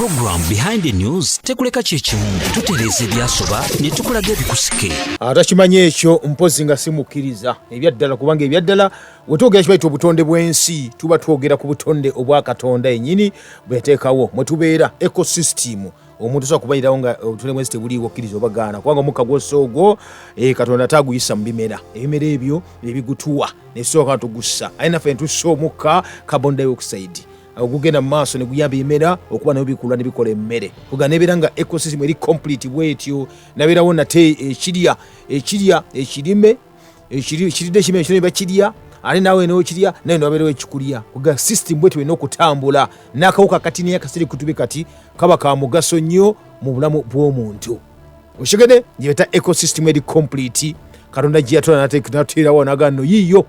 program behind the news tekuleka chechimu tutereze byasoba ne tukulaga bikusike atakimanye ekyo mpozi nga simukiriza ebyaddala kubanga ebyaddala wetogera kibaito obutonde bw'ensi tuba twogera ku butonde obwa Katonda ennyini bweteekawo mwe tubeera ecosystem omuntu soka kubayirawo nga obutonde bw'ensi tebuliiwo kkiriza obagaana kubanga omukka gw'osoogo Katonda taguyisa mu bimera ebimera ebyo ebigutuwa ne tusooka tugussa ayina ffe ntussa omukka carbon dioxide ogugenda mu maaso ne guyamba ebimera okuba nayo bikula ne bikola emmere kuga nebeera nga ecosystem eri complete bwetyo nabeerawo nate ekirya ekirime ekiridde ekimera ekyo ne bakirya ate naawe n'okirya naye nabeerawo ekikulya kuga system bwetyo erina okutambula n'akawuka kati naye akasiri kutube kati kaba ka mugaso nnyo mu bulamu bw'omuntu oshegede gyebeta ecosystem eri complete Katonda gye yatola n'ateerawo n'agaano yiyo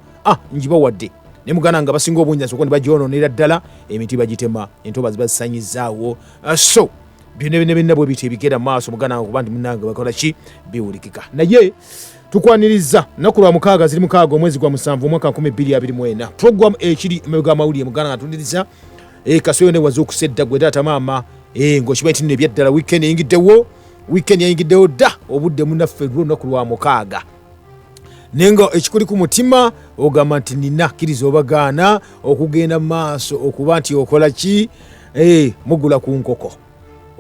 njibawadde ne mugana nga basinga obungi nasoko ne bajonoonera ddala emiti bagitema entobazi bazisanyizaawo so byonna bwe biti ebigenda maaso mugana kuba nti munnange bakola ki biwulikika naye tukwaniriza naku lwa mukaaga ziri mukaaga omwezi gwa 7 omwaka 2024 program ekiri emega amawulire mugana nga tuniriza kasoyo ne waza okusedda gwe taata maama ng'okimanyi nti nno ebyaddala weekend yayingiddewo dda obudde munnaffe lunaku lwa mukaaga nenga ekikuli ku mutima ogamba nti nina kkiriza obagaana okugenda mu maaso okuba nti okola ki mugula ku nkoko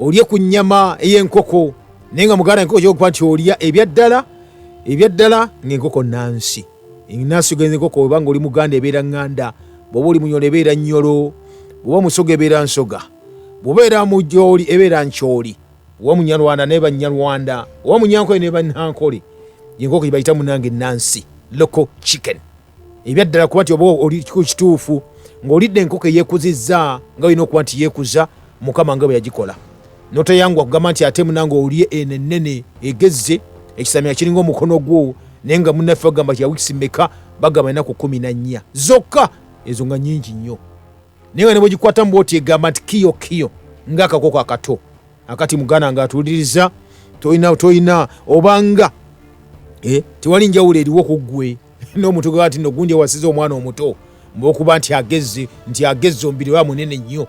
olye ku nnyama ey'enkoko nenga muganda enkoko kyokuba nti olya ebyaddala ng'enkoko nansi ogenza enkoko obanga oli muganda ebeera ŋŋanda bw'oba oli munyolo ebeera nnyolo bw'oba musoga ebeera nsoga bw'obeera mujooli ebeera nkyoli bw'oba munyalwanda neba nnyalwanda oba munyankole neba nnankole yenkoko kibayita munange nansi local chicken ebyaddala kuba nti oba oli kituufu ng'olidde enkoko eyekuzizza nga olina okuba nti yeekuza mukama nga bwe yagikola notayangwa kugamba nti ate munange olye enennene egezze ekisamira kiringa omukono gwo naye nga munnaffe bagamba kya wiikisi mmeka bagamba enaku 14 zokka ezo nga nnyingi nnyo naye nga ne bwegikwata mu bwoti egamba nti kiyo ng'akakoko akato akati muganda nga atuuliriza toyina obanga tewali njawulo eriwo ku ggwe n'omuntu gwa nti nogundi ewasiza omwana omuto mbwokuba nti agezze omubiri wa munene nnyo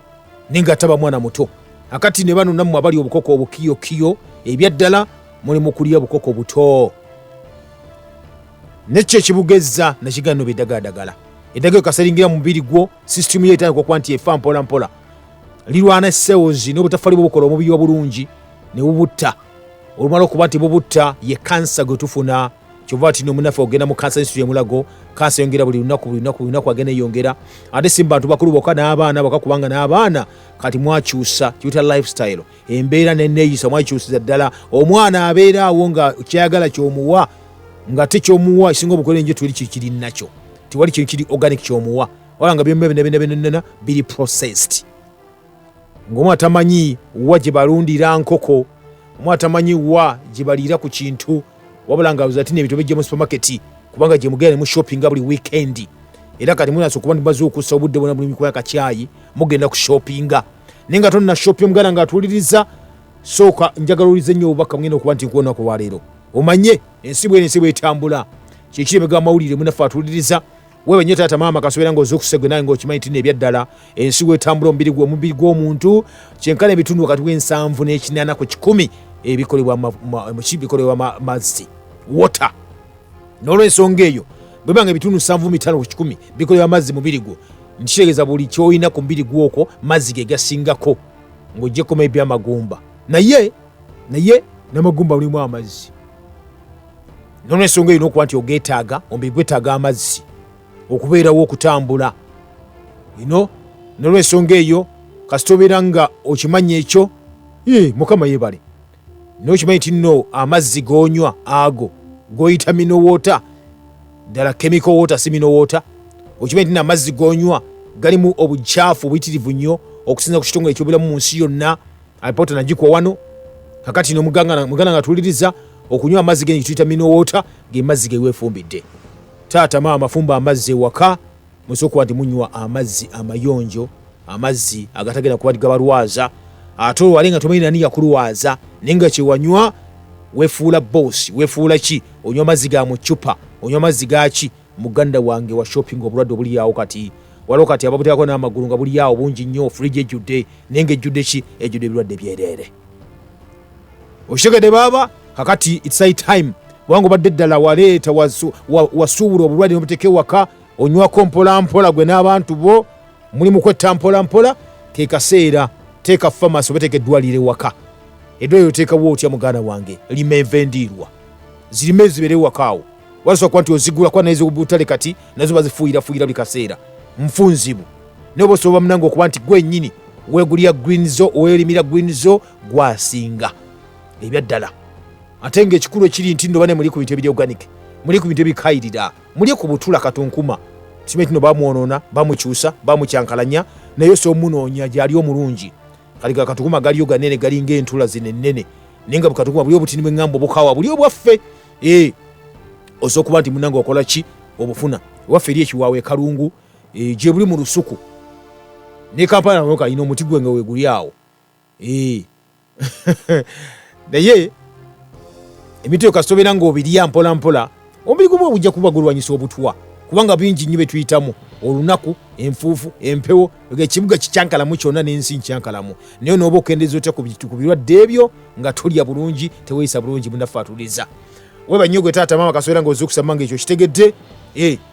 nenga taba mwana muto akati ne bano nammwe abali obukoko obukiyo ebyaddala muli mu kulya obukoko buto nekyo ekibugezza nakigano beddagaladagala eddagala kasalingira mu mubiri gwo sisitimu ye etandika okuba nti efa mpolampola lirwana cells n'obutafali bwobukola omubiri obulungi ne bubutta olumala okuba nti bubutta ye kansa gwe tufuna kyova ati nomunaffe ogenda mu kansa institute emulago kansa yongera buli lunaku agenda eyongera ate si bantu bakulu bokka n'abaana bokka kubanga n'abaana kati mwakyusa kiyuta lifestyle embeera neneeyisa mwakyusiza ddala omwana abeera awo nga kyayagala kyomuwa nga tekyomuwa esinga obukole nje tuli kiri nakyo tiwali kintu kiri organic kyomuwa wala nga byonna biri processed ng'omwana tamanyi wa gye balundira nkoko omwana tamanyi wa gye baliira ku kintu wabula nga ati n'ebintu bijja mu supermarket kubanga gye mugenda ne mu shoppinga buli weekend era kati munaso okuba ntibaze okussa obudde bwona buli mikuba yakacyayi mugenda ku shoppinga naye nga tonna shopping omuganda ng'atuuliriza sooka njagala owulize nnyo obubaka mugenda okuba nti nkuwonaku lwaleero omanye ensi bwetambula kyekiri emega amawulire munaffe atuuliriza wewe nnyo taata maama kasobeera ng'oze okusegwe naye ng'okimanyi nti n'ebyaddala ensi bwetambula omubiri gw'omuntu kyenkana ebitundu wakati w'ensanvu n'ekinaana ku 10 bikolebwa mazzi water n'olw'ensonga eyo bwebanga ebitundu 75 ku 10 bikolebwa mazzi mubiri gwo nkitegeeza buli kyolina ku mubiri gwokwo mazzi ge gasingako ng'oggyeko maybe amagumba naye n'amagumba mulimu amazzi n'olw'ensonga eyo n'okuba nti ogeetaaga omubiri gwetaaga amazzi okubeerawo okutambula n'olw'ensonga eyo kasita obeera nga okimanya ekyo mukama yeebale n'okimanyi nti nno amazzi g'onywa ago goyita minowota ddala chemical water si minowota okimanyi nti amazzi g'onywa galimu obukyafu obuyitirivu nnyo okusinza ku kitongole ekyobulamu mu nsi yonna alipota nagikwa wano kakati muganda nga tuwuliriza okunywa amazzi gengi tuyita minowota ge mazzi geweefumbidde taata maama fumba amazzi ewaka musobola okuba nti munywa amazzi amayonjo amazzi agatagenda kuba gabalwaza ate olwale nga tomanyi nani yakulwaza naye nga kyewanywa weefuula bosi weefuula ki onywa amazzi ga mu ccupa onywa amazzi gaki muganda wange wa shopping obulwadde obulyawo kati waliwo kati ababuteekako n'amagulu nga buli awo bungi nnyo fridge ejjudde naye ng'ejjudde ki ejjudde ebirwadde byereere okitegedde baaba kakati it's high time bwanga obadde eddala waleeta wasuubula obulwadde nobuteeka ewaka onywako mpolampola gwe n'abantu bo mulimu kwetta mpolampola ke kaseera teeka famasi oba teeka eddwaliro ewaka eddwaliro oteekawo otya muganda wange lima envendiirwa zirime zibeere ewaka awo wasobola kuba nti ozigula kuba naye zobutale kati nazo bazifuuyira buli kaseera nfunzibu naye oba osobola munange okuba nti gwennyini weegulira greenzo oweerimira greenzo gwasinga ebyaddala ate ng'ekikulu ekiri nti nno bane muli ku bintu ebiri organic muli ku bintu ebikayirira muli ku butula katunkuma kimanye kino bamwonoona bamukyusa bamukyankalanya naye soomunoonya gyali omulungi kali katunkuma galiyo ganene galinga entula zino ennene naye nga bukatunkuma buli obutini bw'eŋŋambo bukawa buli obwaffe osobola okuba nti munange okola ki obufuna waffe eri ekiwaawo ekalungu gye buli mu lusuku ne kampala nayo kalina omuti gwe nga weeguli awo naye emiti kasitobera ng'obirya mpolampola omubiri gumu bujja kuba gulwanyisa obutwa kubanga bingi nnyo betuyitamu olunaku enfuufu empewo ekibuga kikyankalamu kyonna n'ensi nkyankalamu naye nooba okendeza otya ku birwadde ebyo nga tolya bulungi teweeyisa bulungi munaffe atuliza weba nnyo gwe taata maama kasowera ng'ozze okusamba ng'ekyo kitegedde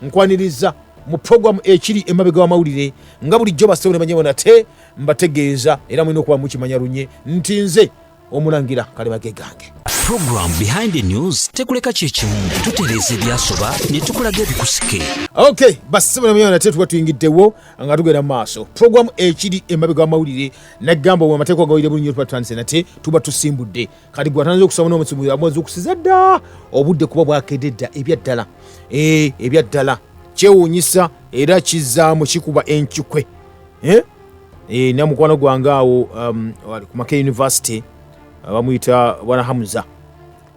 nkwaniriza mu programu ekiri emabega w'amawulire nga bulijjo basawo ne banyabo nate mbategeeza era mulina okuba mukimanya lunye nti nze omulangira kalebage gange program behind the news tekuleka kyekimu tutereeza ebyasoba ne tukulaga ebikusike okay basi banyabo nate tuba tuyingiddewo nga tugenda mu maaso programu ekiri emabega w'amawulire nagamba bwe amateeka gawire bulungi tuba tutandise nate tuba tusimbudde kati gwatanze okusaba n'omusimu amwezi okusiza dda obudde kuba bwakedde dda ebyaddala kyewuunyisa era kizaamu kikuba enkikwe namukwano gwange awo ku Maka University bamuyita bwana Hamza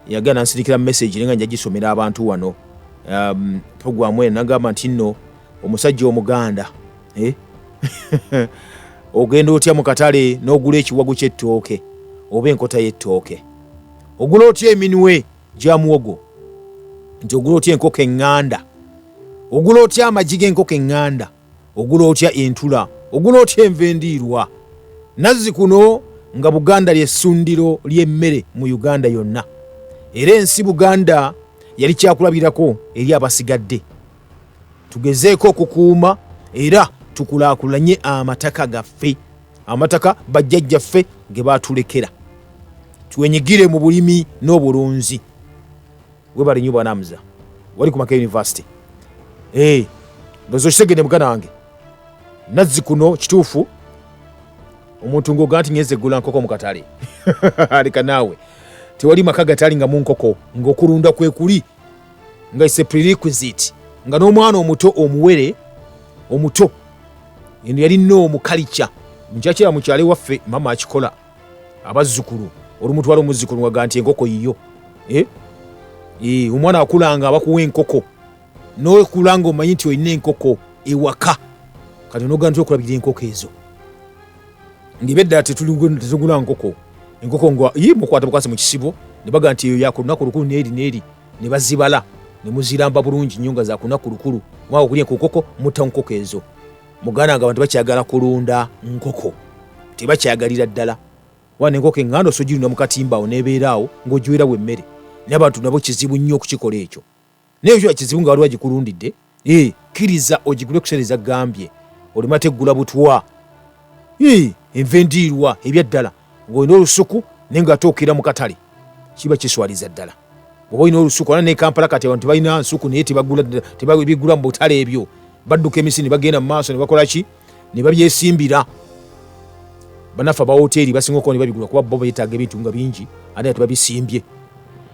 yagana nsirikira message nenga nja gisomera abantu wano programu eno nagamba nti nno omusajja omuganda ogenda otya mu katale n'ogula ekiwagu ky'ettooke oba enkota y'ettooke ogula otya eminwe gya muwogo nti ogula otya enkoko eŋŋanda ogula otya amagi g'enkoko eŋŋanda ogula otya entula ogula otya envendiirwa nazzi kuno nga Buganda ly'essundiro ly'emmere mu Uganda yonna era ensi Buganda yali kyakulabirako eri abasigadde tugezeeko okukuuma era tukulaakulanye amataka gaffe amataka bajjajjaffe ge baatulekera twenyigire mu bulimi n'obulunzi webale nnyo bwana Hamza wali ku Maka University ndozo kisegende muganda wange nazzi kuno kituufu omuntu ng'oga nti ngeze gula nkoko mu katale aleka naawe tewali maka gatali nga mu nkoko ng'okulunda kwe kuli nga is a prerequisite nga n'omwana omuto omuwere omuto eno yali nnoomu kalica nkyakira mu kyalo waffe mama akikola abazzukulu olumutwala omuzzukulu ngaga nti enkoko yiyo omwana akulanga abakuwa enkoko n'okulanga omanyi nti olina enkoko ewaka kati noga nti okulabirira enkoko ezo ng'ebyedda tetugula nkoko enkoko nga mukwata bukwasi mu kisibo ne baga nti eyo yakunaku lukulu n'eri ne bazibala ne muziramba bulungi nnyo nga zakunaku lukulu mwawo okulya enkoko mutta nkoko ezo muganda nga abantu bakyagala kulunda nkoko tebakyagalira ddala wana enkoko eŋŋanda osogirunda mu katimba awo n'ebeeraawo ng'ogiwerawo emmere n'abantu nabo kizibu nnyo okukikola ekyo naye ekyo kizibu nga waliwo agikulundidde kkiriza ogigule kusereza gambye olima teggula butwa envendiirwa ebyaddala ng'olina olusuku naye ng'atookera mu katale kiba kiswaliza ddala bw'oba olina olusuku wana ne Kampala kati abantu tebalina nsuku naye tebigula mu butale ebyo badduka emisi ne bagenda mu maaso ne bakola ki ne babyesimbira banaffe aba woteeri basinga okuba ne babigula kuba bo beetaaga ebintu nga bingi ate tebabisimbye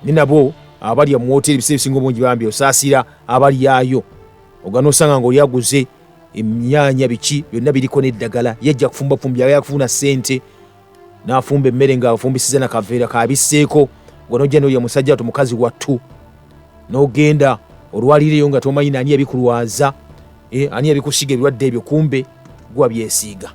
ne nabo abalya mu woteeri biseera bisinga obungi bambi osaasira abalyayo ogana osanga ng'olyaguze emyanya biki byonna biriko n'eddagala yajja kufumbafumbya yakufuna ssente n'afumba emmere ng'afumbisiza na kaveera kabisseeko gwanojja n'olya musajja wato mukazi wattu n'ogenda olwalireyo nga tomanyi ani yabikulwaza ani yabikusiga ebirwadde ebyo kumbe gwa byesiiga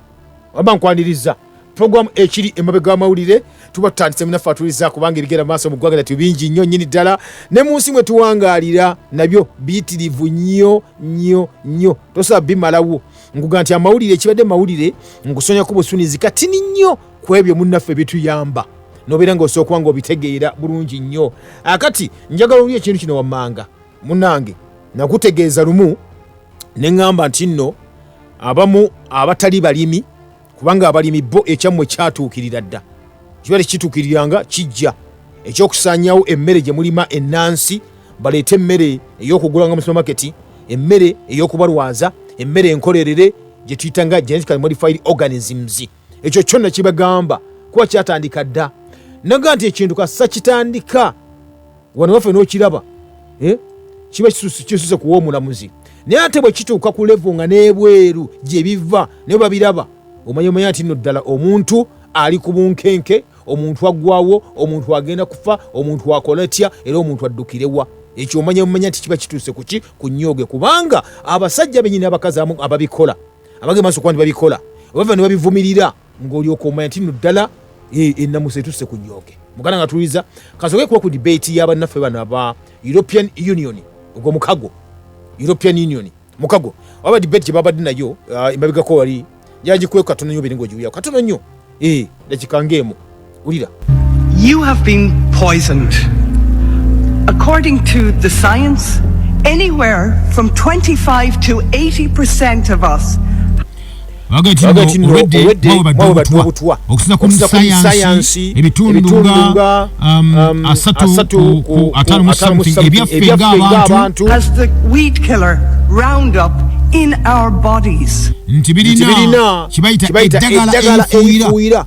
waba nkwaniriza programu ekiri emabega w'amawulire tuba tutandise munaffe atuliza kubanga ebigenda maaso mu ggwanga lyattu bingi nnyo nnyini ddala ne mu nsi mwe tuwangaalira nabyo biyitirivu nnyo tosaba bimalawo nguga nti amawulire kibadde mawulire ngusonya ku busunizi katini nnyo ku ebyo munnaffe bituyamba nobeera ng'osobola okuba ng'obitegeera bulungi nnyo. Akati njagala oli ekintu kino wammanga munnange nakutegeeza lumu ne ŋŋamba nti nno abamu abatali balimi kubanga abalimi bo ekyammwe kyatuukirira dda kiba tekituukiriranga kijja ekyokusaanyawo emmere gye mulima ennansi baleete emmere ey'okugulanga mu supermarket, emmere ey'okubalwaza, emmere enkolerere gye tuyita nga genetically modified organisms. Ekyo kyonna kibagamba kuba kyatandika dda naga nti ekintu kasa kitandika wano waffe n'okiraba kiba kisuse kuwa omulamuzi naye ate bwe kituuka ku level nga n'ebweru gye biva naye babiraba omanya nti nno ddala omuntu ali ku bunkenke, omuntu aggwawo, omuntu agenda kufa, omuntu akola etya era omuntu addukirewa. Ekyo omanya nti kiba kituuse kuki ku nnyoge kubanga abasajja benyini abakazi ababikola abage maaso kuba nti babikola obava ne babivumirira ng'olyoka omanya nti nno ddala ennamusa etuuse ku nnyoge. Muganda nga tuliza kasoke kuba ku debate y'abannaffe bano aba European Union ogwo mukago European Union mukago waba debate gye babadde nayo emabegako wali yagikuweko katono nnyo biri ng'ogiwuyaako katono nnyo dakika ng'emu ulira. You have been poisoned. According to the science, anywhere from 25 to 80% of us Butwa okusina ku sayansi ebitundu nga 3 ebyaffe ng'abantu has the weed killer Roundup in our bodies. nti birina kibayita eddagala erifuuyira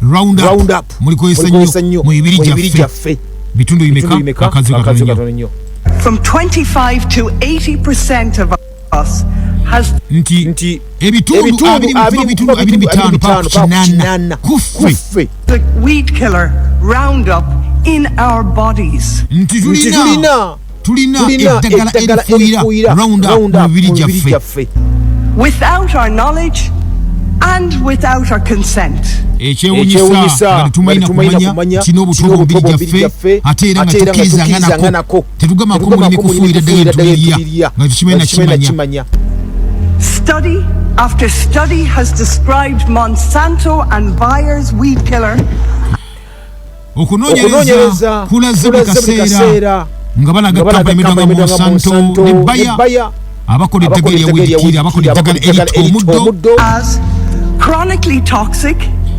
Roundup mulikozesa nnyo mu mibiri gyaffe. Bitundu bimeka akazi katono nnyo. From 25 to 80% of us has nti ebitundu 25 kuffe the weed killer Roundup in our bodies. nti tulina eddagala erifuuyira Roundup mu mibiri gyaffe. Without our knowledge and without our consent. Ekyewunyisa nga tetumalina kumanya kino obutuubu mu mibiri gyaffe ate era nga tukkirizanga nako tetugambako mulimi kufuuyira eddagala tulirya nga tukimanya. Study after study has described Monsanto and Bayer's weed killer. Okunoonyereza kulaze buli kaseera nga balaga kampani emidwanga Monsanto ne Bayer abakola eddagala eryawedikira abakola eddagala erita omuddo as chronically toxic,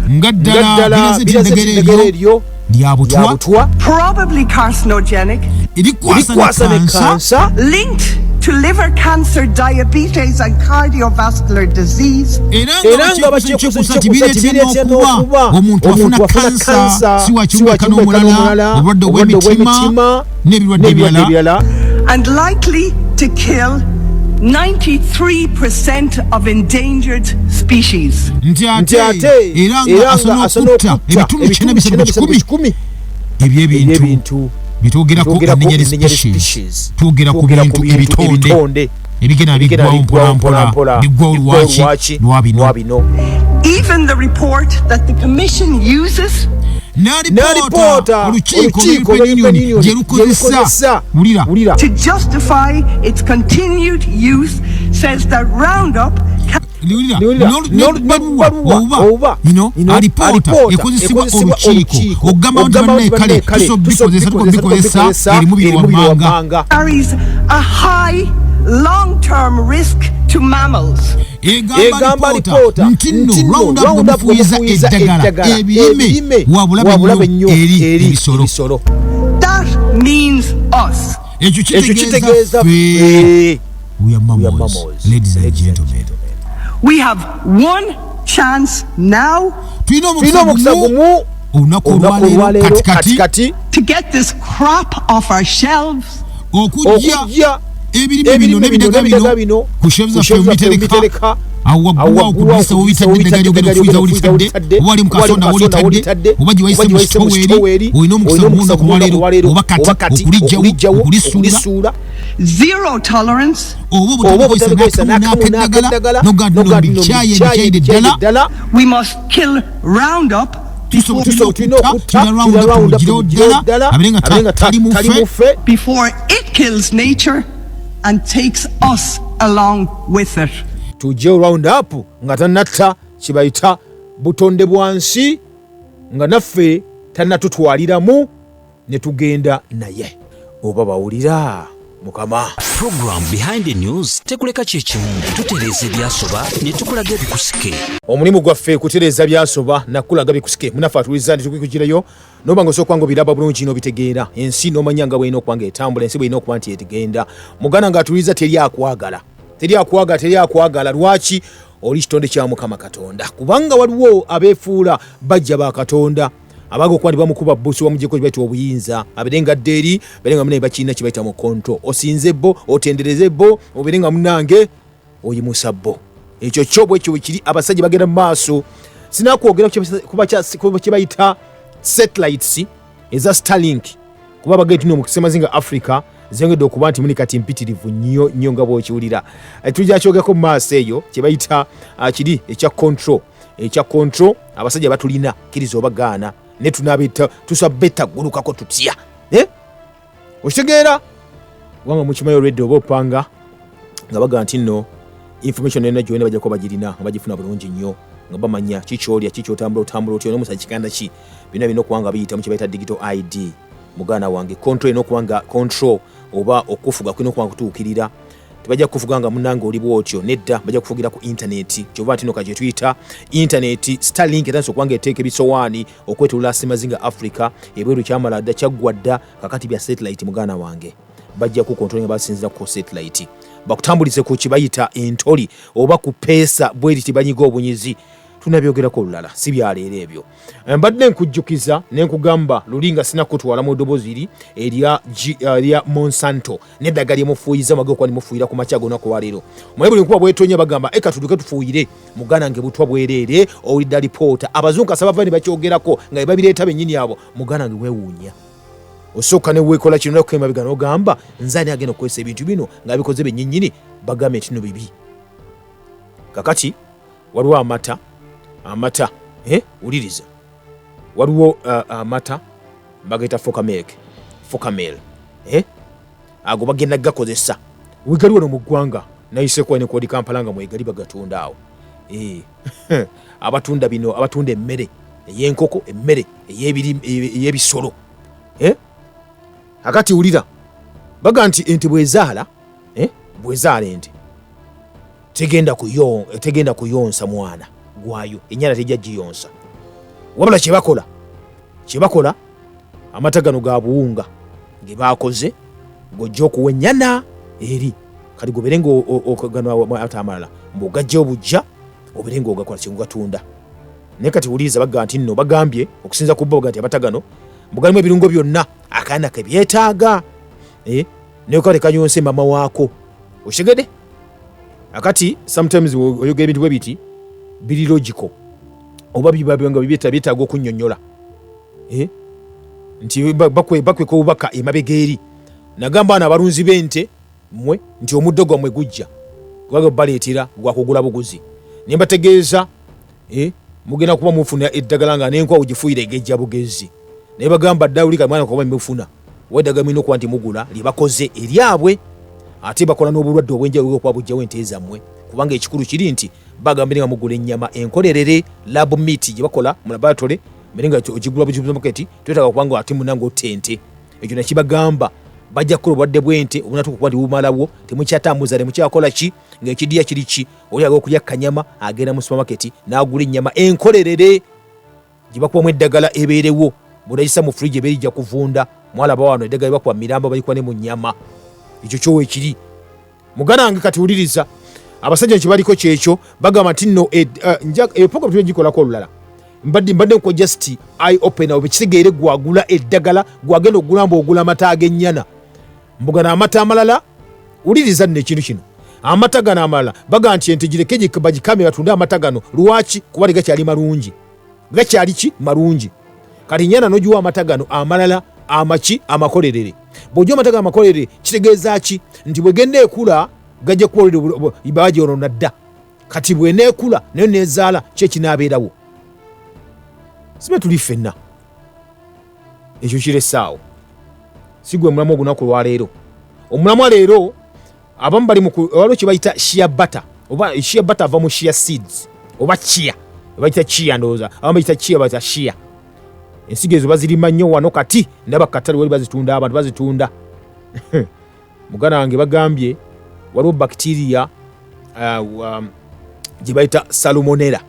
nga ddala biraze nti eddagala eryo lya butwa, probably carcinogenic, erikwasa ne kansa, linked to liver cancer, diabetes and cardiovascular disease. era nga bakyekuusa nti bireetera n'okuba omuntu afuna kansa siwa kiwuka n'omulala obulwadde obw'emitima n'ebirwadde ebirala, and likely to kill 93% of endangered species. nti ate era nga asobola okutta ebitundu 90 eby'ebintu bitwogerako ennenya species twogera ku bintu ebitonde ebigenda biggwawo mpolampola biggwawo lwaki lwabino. Even the report that the commission uses n'alipoota olukiiko lw'European Union gye lukozesa wulira to justify its continued use says that Roundup alipoota ekozesebwa olukiiko okugamba abantu bannaye kale tusobbikozesa erimu biri wammanga carries a high long-term risk to mammals. egamba alipoota nti nno Roundup bwe mufuuyiza eddagala ebirime wabulabe nnyo eri ebisolo. That means us. ekyo kitegeeza ffe. We are mammals, ladies and gentlemen. We have one chance now tulina omukisa gumu olunaku olwaleero katikati to get this crap off our shelves, okujja ebirime bino n'ebidaga bino ku shelves zaffe mubitereka awo waggulu ku ddisa wobitadde eddagala lyogenda okufuyiza wolitadde oba ali mu kasonda wolitadde oba gye wayise mu sitoweeri olina omukisa gumu ku lwaleero oba kati okulijjawo okulisuula. zero tolerance oba obutabukozesa n'akeddagala n'ogamba nno bikyayire ddala. We must kill Roundup tulina okutta Roundup ddala abeere nga tali mu ffe before it kills nature and takes us along with it. tujje round up nga tannatta kibayita butonde bwansi nga naffe tannatutwaliramu ne tugenda naye. Oba bawulira mukama. Program Behind the News tekuleka kyekimu tutereeza ebyasoba ne tukulaga ebikusike. Omulimu gwaffe kutereeza byasoba nakulaga bikusike munafe atuliza ndi tukikugirayo noba ng'osooka biraaba bulungi n'obitegeera ensi n'omanya nga bw'erina okuba ng'etambula ensi bw'erina okuba nti etegenda muganda ng'atuliza teri akwagala lwaki oli kitonde kya Mukama Katonda kubanga waliwo abeefuula bajja ba Katonda abaga okuba bamukuba busu wamujeko kibaita obuyinza aberenga dderi berenga munne bakina kibaita mu control osinze bo otendereze bo oberenga munange oyimusa bo ekyo kyobwe kyo kiri abasajja bagenda mu maaso sinakwogera kuba kibaita satellites eza Starlink kuba bagenda no mu kusemazinga Africa zengedde okuba nti muni kati mpitirivu nnyo nga bw'okiwulira tujja kyogeko mu maaso eyo kibaita kiri ekya control abasajja batulina kiriza obagaana ne tunabita tusabeta gulukako tutya okitegeera wanga mukimayo radio obopanga nga baga nti nno information ena gyona bajja kuba bagirina abagifuna bulungi nnyo nga bamanya kikyolya kikyotambula otyo nomusa kikanda ki bino okuwanga biyita mu kibaita digital ID mugana wange control eno kuwanga control oba okufuga kwino kuwanga kutuukirira tebajja kufuga nga munange oli bwotyo nedda bajja kufugira ku internet kyova tino kaje tuyita internet Starlink era sokwanga eteeke bisowaani okwetulula semazinga Africa ebweru kyamala dda kyaggwadda kakati bya satellite mugana wange bajja ku control nga basinzira ku satellite bakutambulize ku kibayita entoli oba ku pesa bweri tibanyiga obunyizi tunabyogerako olulala si byaleero ebyo mbadde nkujjukiza nenkugamba lulinga sina kutwala mu ddoboozi erya Monsanto n'eddagala lyemufuuyiza mwage okuba nimufuuyira ku makya gonna kuwaleero mwaye buli nkuba bwetonya bagamba eka tuduke tufuuyire mugana nge butwa bwereere owulidda lipoota abazungu kasaba bava ne bakyogerako nga babireeta bennyini abo mugana nge weewuunya osooka ne weekola kino nakukema bigana ogamba nzaani agenda okukozesa ebintu bino nga bikoze bennyinnyini bagambe nti no bibi kakati waliwo amata uliriza waliwo amata bagayita focamel ago bagenda gakozesa wegali wano mu ggwanga nayise kwa ne kodi Kampala nga mwegali bagatunda awo abatunda bino abatunda emmere ey'enkoko emmere ey'ebisolo akati ulira baga nti ente bwezaala ente tegenda kuyonsa mwana gwayo enyana tejja giyonsa wabula kyebakola amata gano ga buwunga ge bakoze gojja okuwa ennyana eri kati goberenga okagano atamalala mbogajja obujja oberenga ogakola kyengatunda naye kati wuliza baga nti nno bagambye okusinza ku boga nti amata gano mbugalimu ebirungo byonna akaana kebyetaaga naye kale kanyonse mama waako okitegedde akati sometimes oyogera ebintu bwe biti biri logical oba bibabanga byetaaga okunnyonnyola nti bakweka obubaka emabega eri nagamba na abalunzi b'ente mmwe nti omuddo gwammwe gujja gwaga baleetera gwakugula buguzi ne mbategeeza mugenda kuba mufuna eddagala nga n'enkwa ugifuuyira egejja bugezi naye bagamba ddawulika mwana kuba mufuna weddagala mulina okuba nti mugula lyebakoze eryabwe ate bakola n'obulwadde obwenjawulo okuba bujjawo ente zammwe kubanga ekikulu kiri nti bagambye nga mugula ennyama enkolerere lab meat gye bakola mu laboratory merenga ogigula mu supermarket twetaaga kubanga ate munange ottente ekyo nakibagamba bajja kukola obwadde bw'ente obunatuuka kuba nti bumalawo temukyatambuza temukyakola ki ng'ekiddiya kiri ki oli aga okulya kanyama agenda mu supermarket n'agula ennyama enkolerere gye bakubamu eddagala ebeerewo bw'olayisa mu fridge ebeerijja kuvunda mwalaba wano eddagala bakuba miramba balikuba ne mu nnyama ekyo kyowo ekiri muganange kati wuliriza abasajja kibaliko kyekyo bagamba nti nno program tugikolako olulala mbadde nko just eye opener obekitegeere gwagula eddagala gwagenda ogulamba ogula amata ag'ennyana mbugana amata amalala wuliriza nno ekintu kino amata gano amalala bagamba nti ente gireke bagikame batunde amata gano lwaki kuba gakyali malungi gakyali ki malungi kati nyana nogiwa amata gano amalala amaki amakolerere bw'ogiwa amata gano amakolerere kitegeeza ki nti bwegenda ekula gajja kuba bagyolona dda kati bweneekula nayo nezaala kyekinaabeerawo sibe tuli ffenna ekyo kiresaawo sigwe mulamu ogunaku lwaleero omulamu leero abamu bali waliwo kye bayita shea butter oba shea butter ava mu shea seeds oba chia bayita chia ndowooza abamu bayita chia bayita shea. Ensigo ezo bazirima nnyo wano kati ndaba katale wali bazitunda abantu bazitunda. Muganda wange bagambye waliwo bacteria gye bayita salmonella.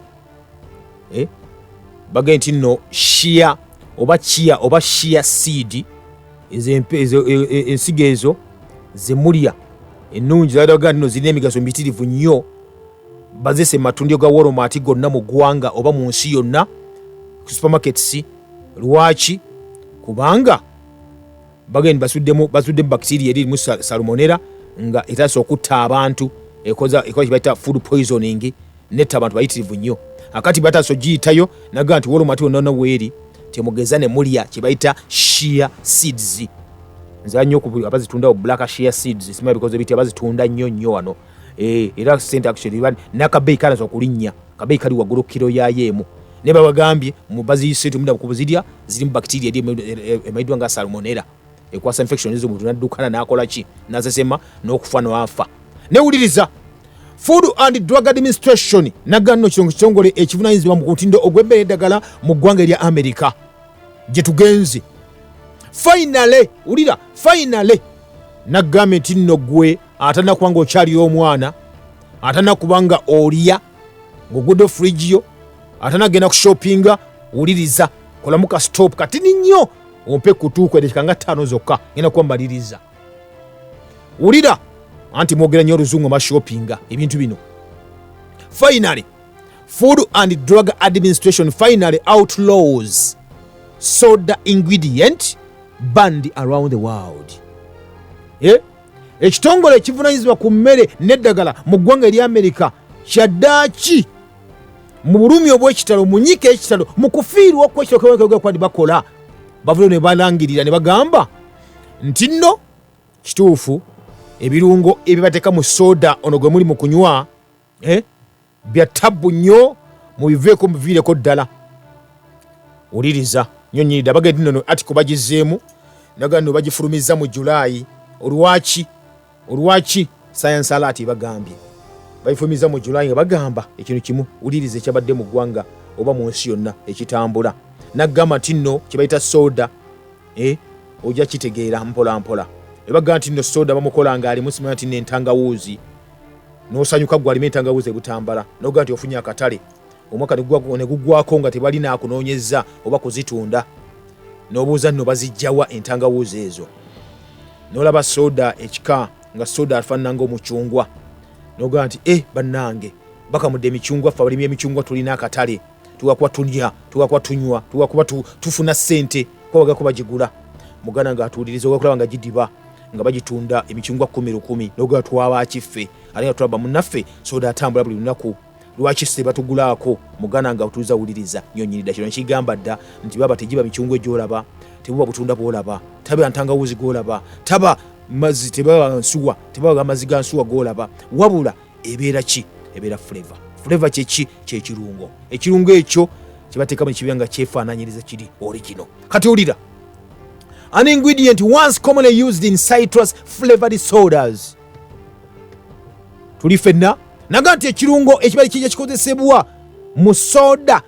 Bagambye nti nno shea oba chia oba shea seed ensigo ezo zemulya ennungi zalaga nno zirina emigaso mitirivu nnyo. Bazese matundiro ga Walmart gonna mu ggwanga oba mu nsi yonna ku supermarkets. Lwaki? Kubanga bagenda basuddemu bacteria eri mu salmonella nga etasa okutta abantu ekoza kibaita food poisoning netta abantu bayitirivu nnyo. Akati bataso giyitayo naga nti Walmart wonna weeri temugeza ne mulya kibaita shea seeds. Nza nnyo ku abazitunda black shea seeds sima because ebiti abazitunda nnyo wano. Era sente actually bani nakabeyi kalazo okulinnya kabeyi kali wagulu kilo yayeemu. Ne babagambye mu baziyise tumunda kubuzidya zirimu bacteria emaidwa nga salmonella ekwasa infection ezo muntu naddukana nakola ki nazesema n'okufa n'afa. Newuliriza Food and Drug Administration naganno kitongole ekivunanyizibwa mu kutindo ogw'emmere eddagala mu ggwanga erya America gye tugenze. Finally nagambye nti nno gwe atana kubanga okyali omwana atana kubanga olya ng'ogudde fridge yo atana genda ku shoppinga uliriza kolamu ka stop katini nnyo ompe kutuuko edekika nga 5 zokka ngenda kwambaliriza. Ulira anti mwogera nnyo oluzungu ma shoppinga ebintu bino. Finally Food and Drug Administration finally outlaws soda ingredient banned around the world. Ekitongole ekivunanyizibwa ku mmere n'eddagala mu ggwanga erya America kyaddaaki mu bulumi obw'ekitalo mu nnyika ekitalo mu kufiirwa kw'ekitalo kwadi bakola bavulo ne balangirira ne bagamba nti nno kituufu ebirungo ebibateeka mu soda ono gwe muli mu kunywa bya tabbu nnyo mubiveeko mubiviireko ddala. Uliriza nnyo nnyirida bagenda nno atiko bagizeemu naga nno bagifulumiza mu Julaayi. Olwaki science alert bagambye bayifumiza mu Julaayi nga bagamba ekintu kimu ulirize kyabadde mu ggwanga oba mu nsi yonna ekitambula. Nagamba nti nno kibayita soda ojja kitegeera mpola mpola. Ebagamba nti nno soda bamukola nga alimu simanya nti n'entangawuuzi n'osanyuka gwe alimu entangawuuzi ebutambala noga nti ofunye akatale omwaka ne guggwako nga tebalina akunoonyeza oba kuzitunda n'obuuza nno bazijjawa entangawuuzi ezo. N'olaba soda ekika nga soda afaanana ng'omucungwa noga nti bannange bakamudde emicungwa ffe abalimi emicungwa tulina akatale tugakuba tunya tugakuba tunywa tugakuba tufuna ssente kwabagako bagigula. Muganda nga atuuliriza okulaba nga gidiba nga bagitunda emicungwa 10 noga twaba kiffe ali nga tulaba munnaffe soda atambula buli lunaku lwaki se batugulaako. Muganda nga utuliza wuliriza nnyo nnyini ddala kino nkigamba dda nti baba tegiba micungwa egyolaba tebuba butunda bwolaba taba ntangawuzi gwolaba taba mazzi tebaba nsuwa tebaba amazzi ga nsuwa gwolaba wabula ebeera ki ebeera flavor kyeki kyekirungo ekirungo ekyo kibateeka mu kibanga kyefaananyiriza kiri original. Kati olira an ingredient once commonly used in citrus flavored sodas. Tuli fenna naga nti ekirungo ekibali kijja kikozesebwa mu soda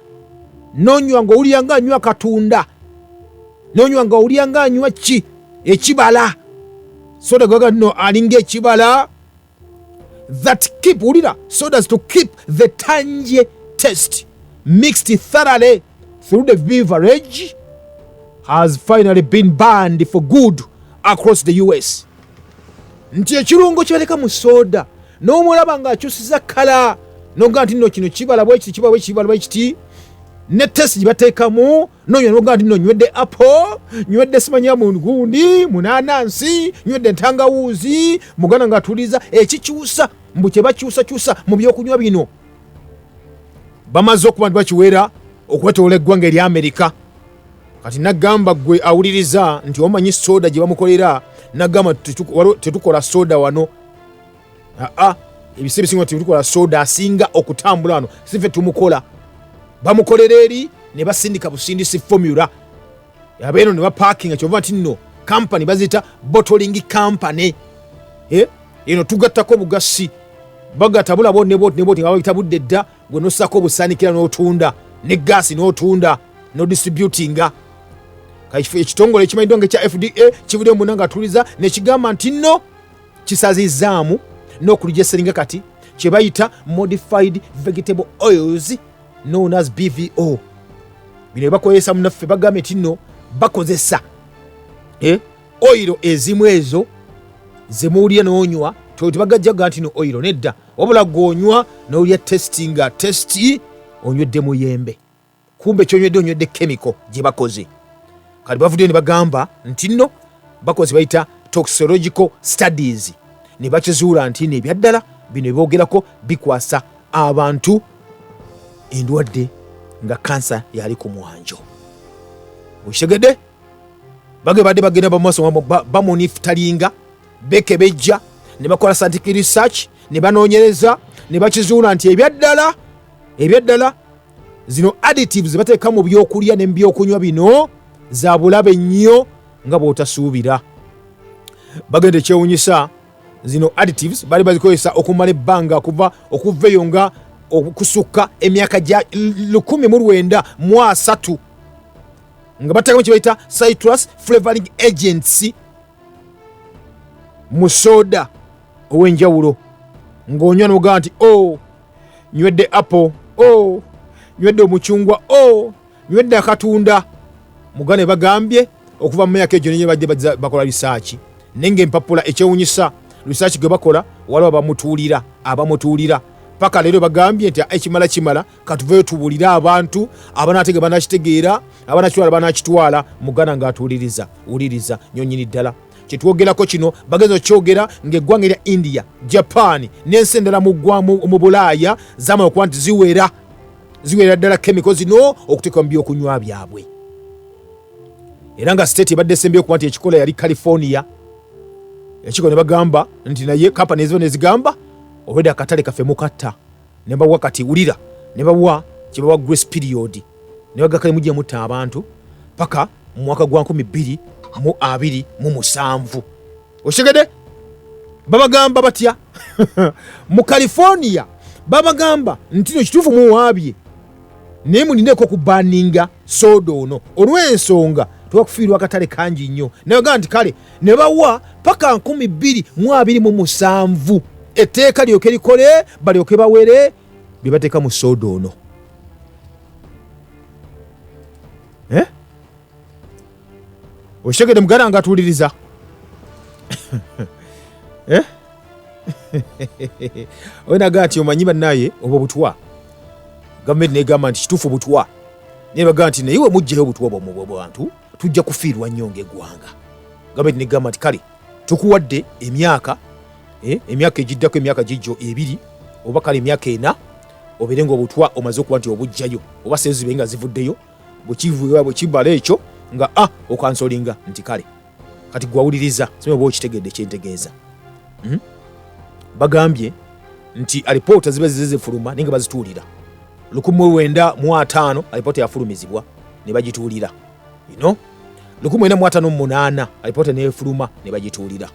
nonywa nga owulira nga anywa katunda nonywa nga owulira nga anywa ki ekibala soda gaga nno alinga ekibala that keep ulira sodas to keep the tangy taste mixed thoroughly through the beverage has finally been banned for good across the US. Nti ekirungo kyaleka mu soda n'omulaba nga akyusiza kala noga nti nno kino kibala bwekiti kiba bwekibala bwekiti ne test gibateekamu nonywa noga nti nno nywedde apple nywedde simanya mungundi munanansi nywedde entangawuuzi. Muganda nga atuliza ekikyusa mbu kye bakyusakyusa mu byokunywa bino bamaze okuba nti bakiwera okwetoola eggwanga erya America. Kati nagamba gwe awuliriza nti omanyi soda gye bamukolera nagamba tetukola soda wano ebiseera bisinga tetukola soda asinga okutambula wano sife tumukola bamukolera eri ne basindika busindisi formula yabeeno ne baparkinga kyova nti nno company bazita bottling company eno tugattako bugasi bagatabula bo ne boti nga babitabudde dda gwe nosako obusanikira n'otunda ne gaasi n'otunda no distributinga kaifu ekitongole ekimanyiddwa ng'ekya FDA kivudde mu nga atuliza ne kigamba nti nno kisazizaamu n'okulijeseringa kati kye bayita modified vegetable oils known as BVO. Bino bakozesa munaffe bagambye nti nno bakozesa oilo ezimu ezo zemuwulira n'onywa tebagajjaga nti no oilo nedda wabula gw'onywa n'owulira testi nga testi onywedde muyembe kumbe kyonywedde onywedde chemical gye bakoze. Kati bavudde ne bagamba nti nno bakoze bayita toxicological studies ne bakizuula nti no ebyaddala bino ebyogerako bikwasa abantu endwadde nga kansa yali ku mwanjo. Okitegedde badde bagenda bamaaso bamunifutalinga bekebejja ne bakola scientific research ne banoonyereza ne bakizuula nti ebyaddala zino additives bateeka mu byokulya ne byokunywa bino za bulabe nnyo nga bw'otasuubira. Bagenda ekyewunyisa zino additives bali bazikozesa okumala ebbanga okuva eyo nga okusukka emyaka gya 1903 nga bateekamu kye bayita citrus flavoring agents mu soda ow'enjawulo ng'onywa n'ogamba nti nywedde apple nywedde omucungwa nywedde akatunda. Mugane bagambye okuva mu myaka egyo nenye badde bakola research naye ng'empapula ekyewunyisa research gwe bakola waliwo abamutuulira paka leero bagambye nti ekimala katuveyo tubuulire abantu abanaatega banakitegeera abanakitwala banakitwala mugana ng'atuuliriza wuliriza nyonyini ddala kyetwogerako kino bagenza okyogera ng'eggwanga erya India, Japan n'ensi endala mu Bulaaya zamala okuba nti ziwera ddala chemical zino okuteeka mu byokunywa byabwe. Era nga state ebadde esembyeyo okuba nti ekikola yali California. Ekikola ne bagamba nti naye kampani eziba ne zigamba olwedde akatale kaffe mukatta ne bawa kati wulira ne bawa kye bawa grace period ne bagakale mujja mutta abantu paka mu mwaka gwa 2027. Okitegedde babagamba batya mu California babagamba nti no kituufu muwaabye naye mulineko okubaninga soda ono olw'ensonga twakufiirwa akatale kangi nnyo. Ne bagamba nti kale ne bawa paka 2027 etteeka lyoke likole balyoke bawere bye bateeka mu soda ono. Okitegedde muganda nga atuuliriza onaga nti omanyi bannaye oba obutwa gavumenti negamba nti kituufu obutwa naye bagamba nti naye we mugjayo obutwa bwamwe bwantu tujja kufiirwa nnyo ng'eggwanga. Gavumenti negamba nti kale tukuwadde emyaka egiddako emyaka gijjo 2 oba kale emyaka 4 obeere ng'obutwa omaze okuba nti obugjayo oba sente zibe nga zivuddeyo bwekibala ekyo nga okansolinga nti kale kati gwawuliriza sibe bwe okitegedde kyentegeeza. Bagambye nti alipoota ziba zifuluma naye nga bazituulira 1905 alipoota yafulumizibwa ne bagituulira. 1958 alipoota nefuluma ne bagituulira.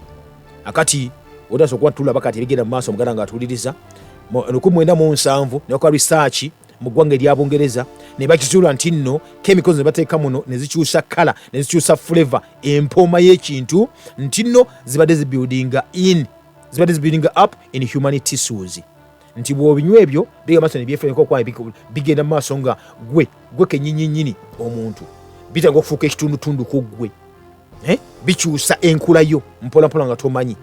Akati odaso okuba tulaba kati ebigenda mu maaso muganda nga atuuliriza 1907 ne bakola research mu ggwanga erya Bungereza ne bakizuula nti nno chemicals ne bateeka muno ne zikyusa kala ne zikyusa flavor empooma y'ekintu nti nno zibadde zibuilding up in human tissues nti bw'obinywa ebyo bigamba nti byefeneko kwa bigenda mu maaso nga gwe kennyinnyini omuntu bitanga okufuuka ekitundutundu ku gwe bikyusa enkula yo mpolampola nga tomanyi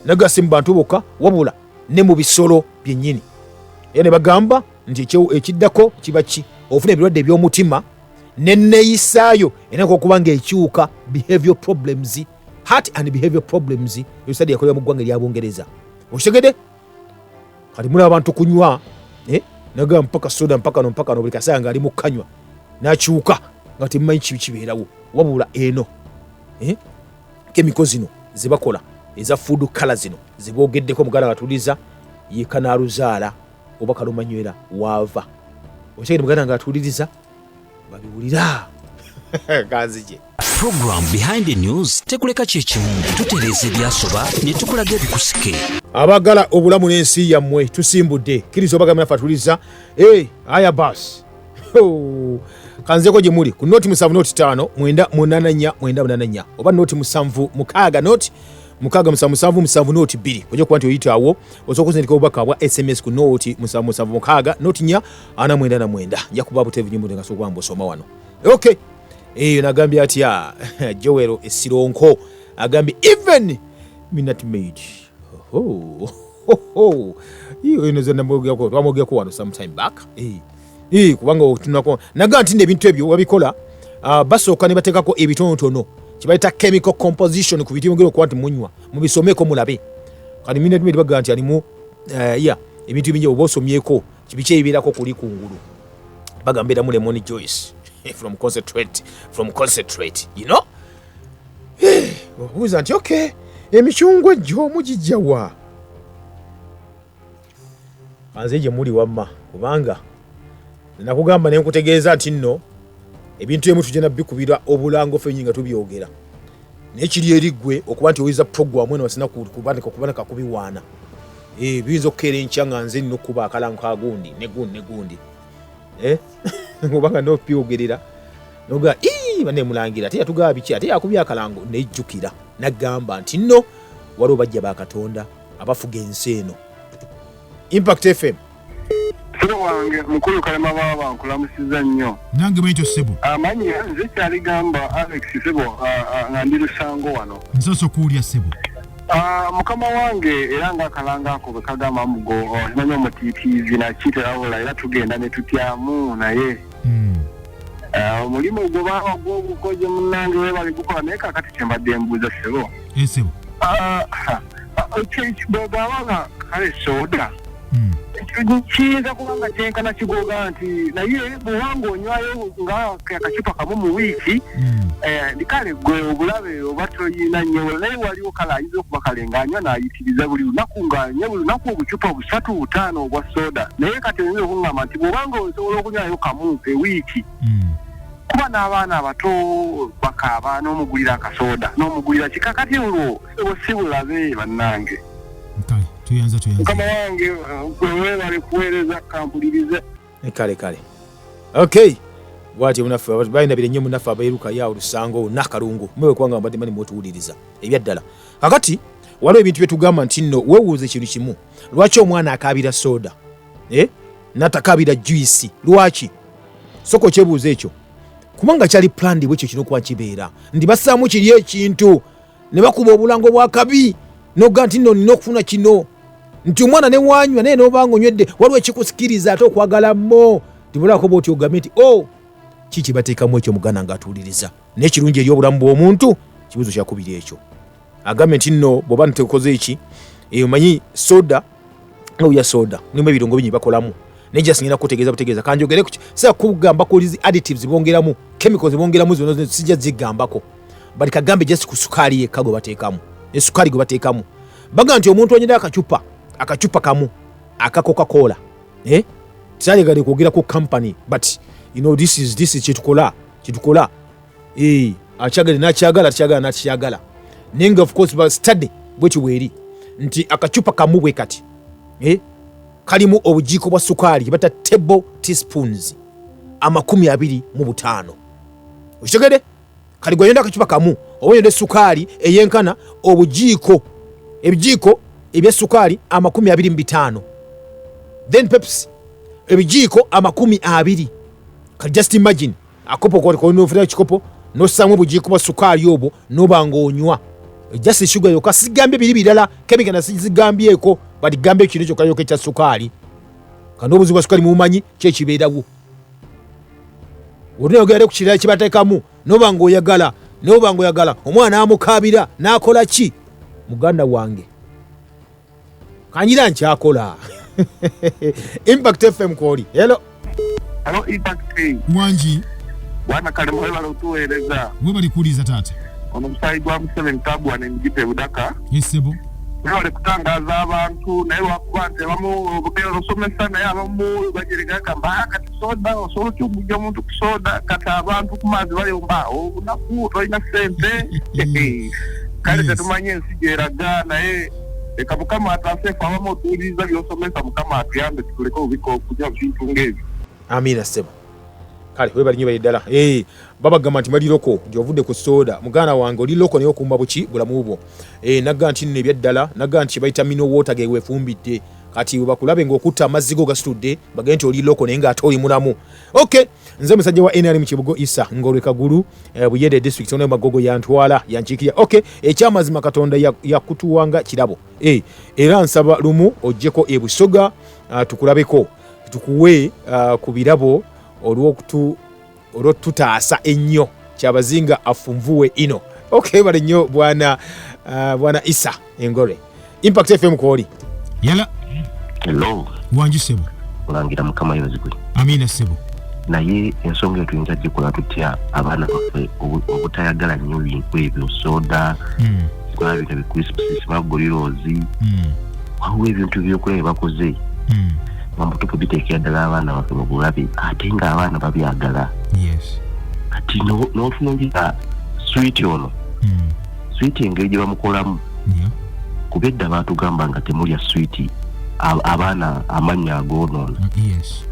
nagasi mu bantu bokka wabula ne mu bisolo byennyini. Era ne bagamba nti ekiddako kiba ki ofuna ebirwadde eby'omutima n'enneeyisaayo enako okuba ng'ekyuka behavior problems, heart and behavior problems ebisadi yakolera mu ggwanga erya Bungereza. Okitegedde kati mulaba abantu kunywa nagamba mpaka soda mpaka no buli kaseera nga ali mu kanywa n'akyuka nga temumanyi kibeerawo wabula eno chemicals zino zebakola eza food color zino ziboogeddeko muganda ng'atuuliza ye kanaaluzaala oba kalumanywera waava. Okitegedde muganda ng'atuuliriza babiwulira ganzije. Program Behind the News tekuleka kyekimu tutereeza ebyasoba ne tukulaga ebikusike. Abagala obulamu n'ensi yammwe tusimbudde kkiriza obagamba nafatuliza aya bas kanzeko gye muli ku noti 7.5 984 oba noti 7 noti 6 noti 2 ojja kuba nti oyitaawo osobola okuzindika obubaka bwa SMS ku noti 7 noti 4 989 nja kuba buteevu nyimbo nga sokugamba osoma wano. Okay, nagambye atya Joel Esironko agambye even minute made iyo ino zonna twamogeko wano sometime back kubanga tunako naga nti ebintu ebyo wabikola basooka ne bateekako ebitonotono kibayita chemical composition ku bitimugiro kwa nti munywa mubisomeko mulabe kati minute made baga nti alimu ebintu bingi obosomyeko kibiche ebirako kuli kungulu bagambira mu lemon juice from concentrate you know who's that okay emichungwe jo mujijjawa anzeje muri wamma kubanga nakugamba ne nkutegeeza ati nno ebintu emu tujena bikubira obulango fenyinga tubyogera nekiri erigwe okuba nti oyiza program eno wasina kubandika kubiwaana bizo kere nchanga nze no kuba akalango kagundi negundi ngobanga no pyogerera noga bane mulangira ate yatugaa biki ate yakubya akalango nejjukira nagamba nti nno waliwo bajja bakatonda abafuga ensi eno. Impact FM Sebo wange mukulu kalema baba nkulamusiza nnyo. Nange bwekyo Sebo. Amanyi nze kyali gamba Alex Sebo ngandi lusango wano. Nsoso kuulya Sebo. Mukama wange era nga kalanga ako bekagamba mugo manyo omutiitiizi nakitera wala era tugenda ne tutyamu naye. Omulimu gw'obukoje munnange webali gukola naye kakati kyembadde mbuuza Sebo. Sebo. Bw'ogabanga kale soda. Kiyinza kubanga kyenkana kigoga nti naye bw'obanga onywayo nga akacupa kamu mu wiiki kale gwe obulabe oba toyina nnyo naye waliwo kale ayinza okuba kale ng'anywa n'ayitiriza buli lunaku ng'anywa buli lunaku obucupa 3-5 obwa soda naye kati oyinza okuŋŋamba nti bw'obanga osobola okunywayo kamu ewiiki kuba n'abaana abato bakaaba n'omugulira akasoda n'omugulira kikakati olwo si bulabe bannange. Tuyanza kama wange wewe bali kueleza kampulirize kale okay bwati munafa bayina bire nnyo munafa abayiruka ya olusango nakalungu mwewe kwanga mbadde mani motuwuliriza ebyaddala kakati waliwo ebintu byetugamba nti nno weewuuze kintu kimu lwaki omwana akabira soda natakabira juice lwaki soko kyebuuza ekyo kubanga kyali planned bwekyo kino kuba kibeera ndi basaamu kiri ekintu ne bakuba obulango bwa kabi noga nti nno nina okufuna kino nti omwana ne wanywa naye n'obanga onywedde waliwo ekikusikiriza ate okwagala mmo tibulako bwoti ogambe nti kiki bateekamu ekyo muganda ng'atuwuliriza n'ekirungi eri obulamu bw'omuntu kibuzo kyakubiri ekyo agambe nti nno bw'oba ntekoze eki omanyi soda ng'oya soda mulimu ebirungo bingi bakolamu naye just ngenda kutegeeza kanjogere ku sasa kugambako lizi additives bongeramu chemicals bongeramu zino sijja zigambako bali kagambe just ku sukaali yekka gwe bateekamu esukali gwe bateekamu baga nti omuntu onyera akacupa kamu aka Coca-Cola tisalegale kwogera ku company but you know this is kitukola akyagala nakyagala nenga of course ba study bweki weeri nti akacupa kamu bwe kati kalimu obujiiko bwa sukaali bata table teaspoons 25 okitegede kali gwayonda akacupa kamu obonyede sukaali eyenkana ebijiiko ebya sukaali 25 then Pepsi ebijiiko 20 kali just imagine akopo ko nofuna ekikopo nosamu obujiiko bwa sukaali obwo nobanga onywa just sugar yoka sigambye biri birala kemika na sigambyeko bali gambe kino kyo kayoke kya sukaali kandi obuzi bwa sukaali mumanyi kye kibeerawo onogere ku kirala kibateekamu nobanga oyagala omwana amukabira nakola ki muganda wange kanyira nkyakola. Impact FM kwoli hello Impact mwanji wana kale mwela lutueleza we bali kuuliza tata ono musaidi wa 7 tabu anenjipe budaka Sebo bali kutangaza abantu naye lwakuba nti abamu obugenda osomesa naye abamu bajereka gamba kati soda osobola okujja omuntu ku soda kati abantu ku mazzi bayomba obunaku tolina ssente kale tetumanye ensi gyeraga naye leka mukama ataseefu abamu otuwuliriza by'osomesa mukama atuyambe tuleke obubika okunya bintu ng'ebyo. Amina ssebo. Kale webali nnyo bali ddala. Babagamba nti mali loko nti ovudde ku soda muganda wange oli loko naye okumba buki bulamu bwo. Nagga nti nno ebyaddala nagga nti bayita mineral water ge weefumbidde kati bakulabe ng'okutta amazzi go gasitudde bagende nti oli loko naye ng'ate oli mulamu. Okay, nze musajja wa NRM Kibugo Isa ng'olwe Kagulu Buyende district ono Magogo yantwala yankiikirya. Okay, ekyamazima Katonda yakutuwanga kirabo. Era nsaba lumu ojjeko ebusoga tukulabeko tukuwe ku birabo olw'otutaasa ennyo kyabazinga afunvuwe ino. Okay, bali nnyo bwana Isa Engore. Impact FM kwoli. Yala. Hello. Wanji sebo. Olangira mukama yozigwe. Amina sebo. Naye ensonga tuyinza gikola tutya abaana baffe obutayagala nnyo bintu ebyo soda kola bintu bikrisps magolirozi waliwo ebintu byokulaba bakoze bamutupu biteekera ddala abaana baffe mu bulabe ate ng'abaana babyagala. Yes. Kati n'otunuulira switi ono switi engeri gye bamukolamu kuba edda baatugamba nga temulya switi abaana amannya agoonoona. Yes.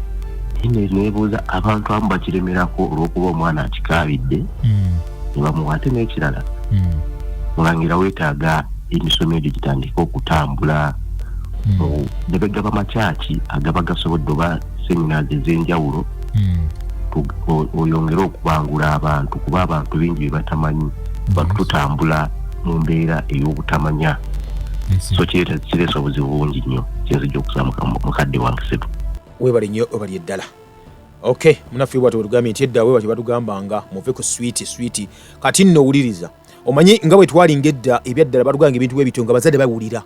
Nebuuza abantu abamu bakiremerako olw'okuba omwana akikaabidde ne bamuwa ate n'ekirala mulangira weetaaga emisomo egyo gitandika okutambula ne begaba makyaki agaba gasobodde oba seminars ez'enjawulo oyongere okubangula abantu kuba abantu bingi bye batamanyi batutambula mu mbeera ey'obutamanya. So kireesa obuzibu bungi nnyo kyenzijja okusaba mukadde wange Setu. Webali nnyo obali eddala. Okay, munaffe bwatyo bwetugambye nti edda webali batugambanga muve ku switi kati nno owuliriza omanyi nga bwe twalinga edda ebyaddala batuganga ebintu bwebityo nga bazadde bawulira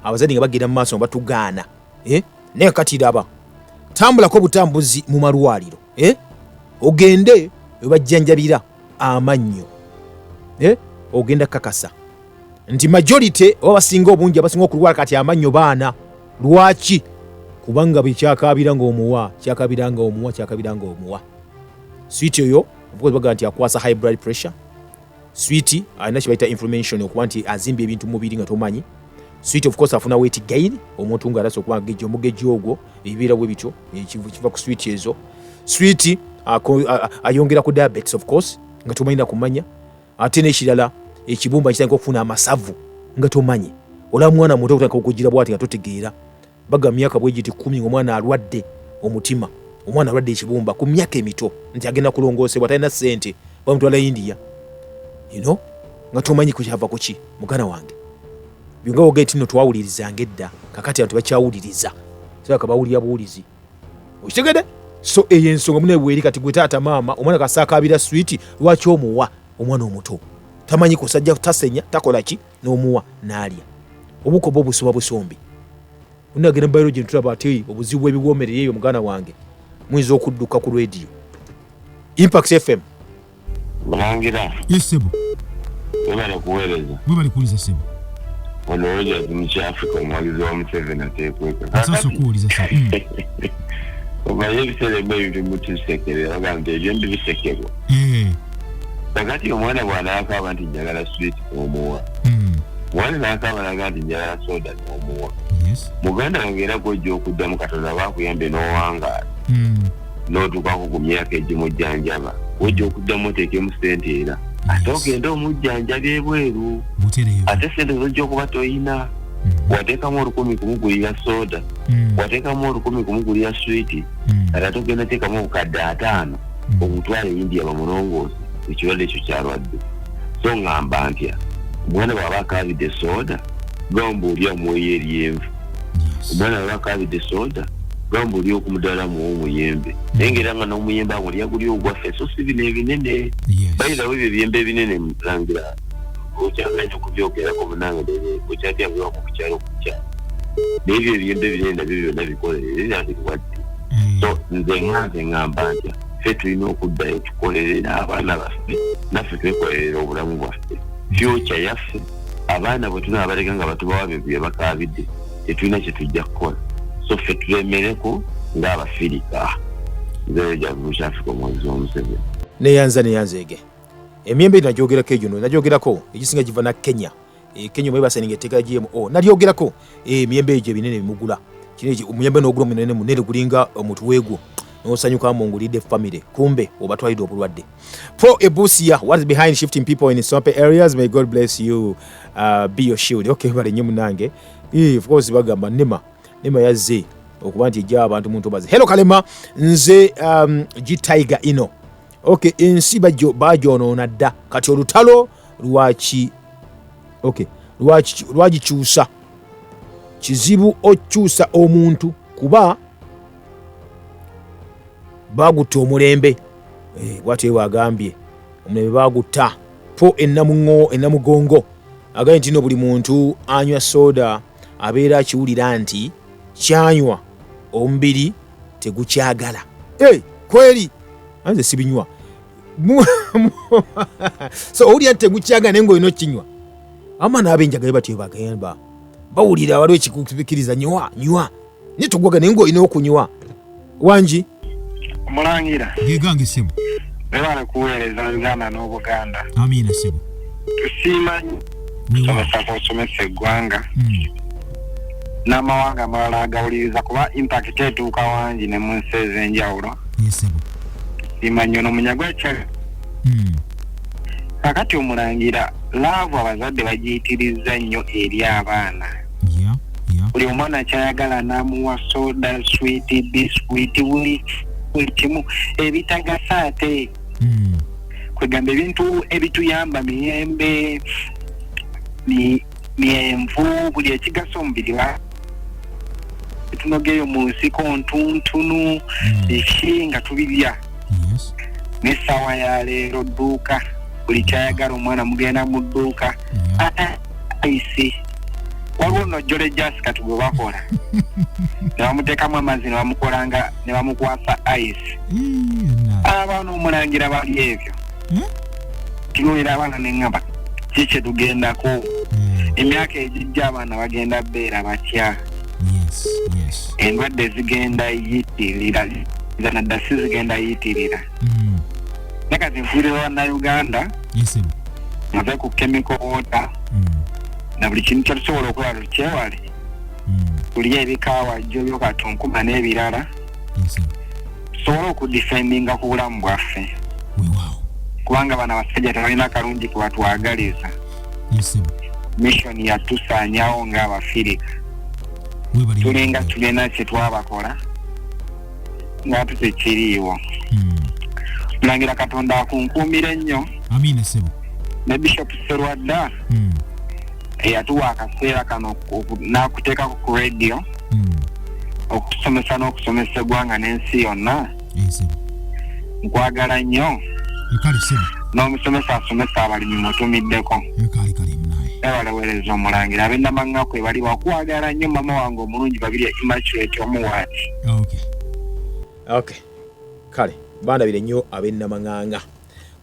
abazadde nga bagenda mu maaso nga batugaana naye kati raba tambulako butambuzi mu malwaliro ogende webajjanjabira amannyo ogenda kakasa nti majority oba basinga obungi abasinga okulwala kati amannyo baana. Lwaki? Kubanga bikyakabira ng'omuwa kyakabira ng'omuwa. Switi oyo obukozi baga nti akwasa high blood pressure. Switi alina kibayita inflammation okuba nti azimba ebintu mu mubiri nga tomanyi. Switi of course afuna weight gain omuntu nga alasa okuba ngejo omugeji ogwo ebibeera bwe bityo kiva ku switi ezo. Switi ayongera ku diabetes of course nga tomanyi na kumanya. Ate n'ekirala ekibumba kitandika okufuna amasavu nga tomanyi. Olaba mwana muto okutandika okugira bw'ati nga totegeera. Baga myaka bwegiti 10 omwana alwadde omutima omwana alwadde ekibumba ku myaka emito nti agenda kulongoosebwa talina ssente bamutwala India nga tomanyi kukyava kuki mugana wange byonga wogeti nno twawulirizanga edda kakati abantu bakyawuliriza saka bawulira buwulizi okitegede. So eyo ensonga munebweri kati gwe taata maama omwana kasaakabira switi lwaki omuwa omwana omuto tamanyi kusajja tasenya takola ki n'omuwa n'alya obukoba obusoba busombi. Unagenda biology ntulaba ate obuzibu ebiwomerera eyo mugana wange muyinza okudduka ku radio Impact FM. Mulangira. Yes sebo. Webale kuweereza. Webale kuwuliza sebo. Ono oja mu Africa omwagizi wa Museveni ateekweka. Sasa okuwuliza sebo. Omanyi ebiseera ebyo mutisekerera bagamba ebyo bisekerwa. Kakati omwana bw'anaakaaba nti njagala sweet omuwa. Mwana n'akaaba naga nti njagala soda omuwa. Muganda wange era gwojja okuddamu Katonda baakuyambe n'owangaala n'otuukako ku myaka egimujjanjaba wojja okuddamu oteekemu ssente era ate ogenda omujjanjabi ebweru ate ssente zojja okuba toyina wateekamu 10,000 kumugulira soda wateekamu 10,000 kumugulira switi ate ogenda teekamu obukadde 5 omutwala India bamulongoosi ekirwadde ekyo kyalwadde. So ŋŋamba ntya omwana bw'aba akaabidde soda gamba oli amuweeyo eryenvu. Omwana bw'aba akaabidde soda gamba oli okumuddala muwa omuyembe naye ng'era nga n'omuyembe ago lyaguli ogwaffe so si bino ebinene bayirawo ebyo ebyembe ebinene mulangira okyaganya okubyogerako munange okyatyagirwako ku kyalo ku kyalo naye ebyo ebyembe ebinene nabyo byonna bikolerera birwadde. So nze ŋŋamba ntya ffe tulina okuddayo tukolerera abaana baffe naffe twekolerera obulamu bwaffe future yaffe abaana bwe tunaabaleka nga batubawa bye bakaabidde tetulina kye tujja kukola so ffe tulemereko ng'abafirika nzeyo jabushafika omwezi w'Omuseveni neyanzege emyembe najyogerako egyo najyogerako egisinga giva na Kenya Kenya mwe basaninga etteka GMO nalyogerako emyembe egyo binene bimugula kino omuyembe n'ogula munene gulinga omuntu weegwo nosanyuka mungulidde family kumbe obatwalidde obulwadde. Paul Ebusia, what is behind shifting people in swamp areas? May God bless you, be your shield. Okay, bale nnyo munange of course bagamba nema yazze okuba nti ejja abantu muntu baze. Hello Kalema, nze Tiger ino. Okay, ensi bajonoona dda kati olutalo lwagikyusa kizibu okyusa omuntu kuba bagutta omulembe bwatyo bagambye omulembe bagutta po enamugongo agambye nti no buli muntu anywa soda abeera akiwulira nti kyanywa omubiri tegukyagala kweri anze sibinywa so owulira nti tegukyagala naye ng'olina okinywa amaana ab'enjagala batyo bagamba bawulira waliwo ekikubikiriza nywa naye togwaga naye ng'olina okunywa wangi Mulangira gegange sebo bebale kuweereza Uganda n'Obuganda. Amina sebo Tusimanyi tusomesa eggwanga n'amawanga amalala agawuliriza kuba impact etuuka wangi ne mu nsi ez'enjawulo. Sebo simanyi ono munyagwa kyali kakati Omulangira laavu abazadde bagiyitiriza nnyo eri abaana. Buli omwana kyayagala n'amuwa soda, sweet, biscuit, buli kimu ebitagasa ate kwegamba ebintu ebituyamba miyembe myenvu buli ekigasa omubiri tunogeyo mu nsiko ntuntunu eki nga tubirya n'essaawa ya leero dduuka buli kyayagala omwana mugenda mu dduuka isi waliwo nojjole jasika tugwe bakola ne bamuteekamu amazzi ne bamukolanga ne bamukwasa ice abaana Omulangira bali ebyo tunuulira abaana neŋŋamba kiki tugendako emyaka egijja abaana bagenda beera batya endwadde zigenda yitirira naddala si zigenda yitirira ne kati nfuirira Bannayuganda nave ku chemical water na buli kintu kyatusobola okulaba lukyewale tulya ebikaawa jjo byokatunkuma n'ebirala tusobola okudifendinga ku bulamu bwaffe kubanga bano abasajja tebalina kalungi kebatwagaliza mission yatusaanyawo ng'Abafirika tulinga tulina kye twabakola nga tutekiriiwo. Mulangira Katonda akunkuumira ennyo. Amina sebo ne Bishop Serwadda eyatuwa akaseera kano n'akuteekako ku radio okusomesa n'okusomesa eggwanga n'ensi yonna. Nkwagala nnyo n'omusomesa asomesa abalimi mutumiddeko ewalewereza Omulangira ab'Ennamaŋŋako ebali bakwagala nnyo mama wange omulungi Babirya Immaculate Omuwaati. Okay kale bandabire nnyo ab'Ennamaŋŋanga.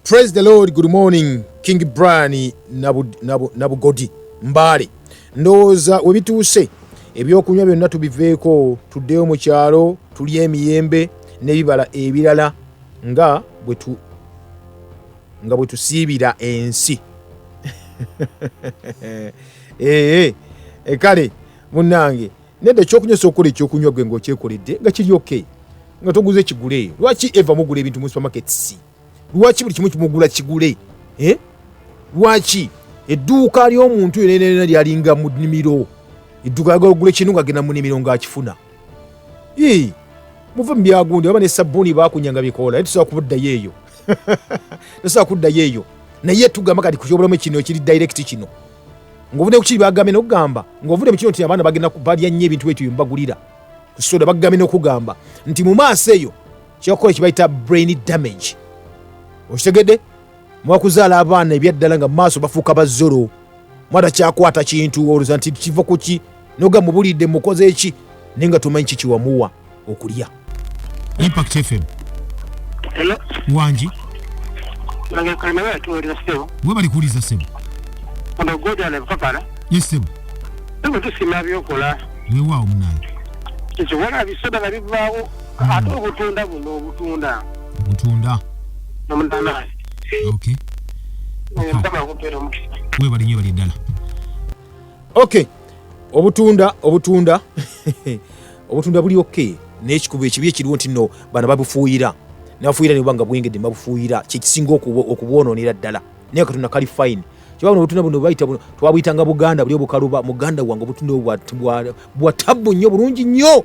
Praise the Lord. Good morning King Brian Nabugodi Mbale. Ndowooza we bituuse ebyokunywa byonna tubiveeko tuddeyo mu kyalo tulye emiyembe n'ebibala ebirala nga bwe tusiibira ensi. Kale munnange nedda ekyokunywa sokola ekyokunywa gwe ng'okyekoledde nga kiri okay nga toguze kigule. Lwaki eva mugula ebintu mu supermarkets? Lwaki buli kimu kimugula kigule? Lwaki edduuka ly'omuntu yenena lyalinga mu nnimiro, edduuka yagala ogule kinu ng'agenda mu nnimiro ng'akifuna? Muve mu byagundi oba ne sabbuuni baakunyanga bikola naye tusobola kubuddayo eyo. Tusobola kuddayo eyo naye tugamba kati kukyobulamu kino ekiri direct kino ng'ovudde ku kiri bagambe n'okugamba ng'ovudde mu kino nti abaana bagenda balya nnyo ebintu ebyo mbagulira ku soda bagambe n'okugamba nti mu maaso eyo kyakukola kibayita brain damage. Okitegedde? Mwakuzaala abaana ebyaddala nga maaso bafuuka bazzolo mwata kyakwata kintu olowooza nti kiva ku ki noga mubulidde mukoze eki naye nga tumanyi kikiwamuwa okulya. Impact FM. Hello wangi Nanga kalima tuwulira sebo we bali kuuliza sebo ono goja ne fakala yesebo ngo tusima byokola wewa omunange ekyo wala bisoda na bivaawo ate obutunda buno obutunda nomundana okay ndaba kupera mu webalinye bali ddala okay obutunda buli okay n'ekikubo ekibi ekiriwo nti no bana babufuuyira nafuuyira ne banga bwengedde babufuuyira kyekisinga okubwonoonera ddala naye katunda kali fine kyobano obutunda buno bayita buno twabuyitanga Buganda buli obukaluba muganda wange obutunda bwatabu nnyo bulungi nnyo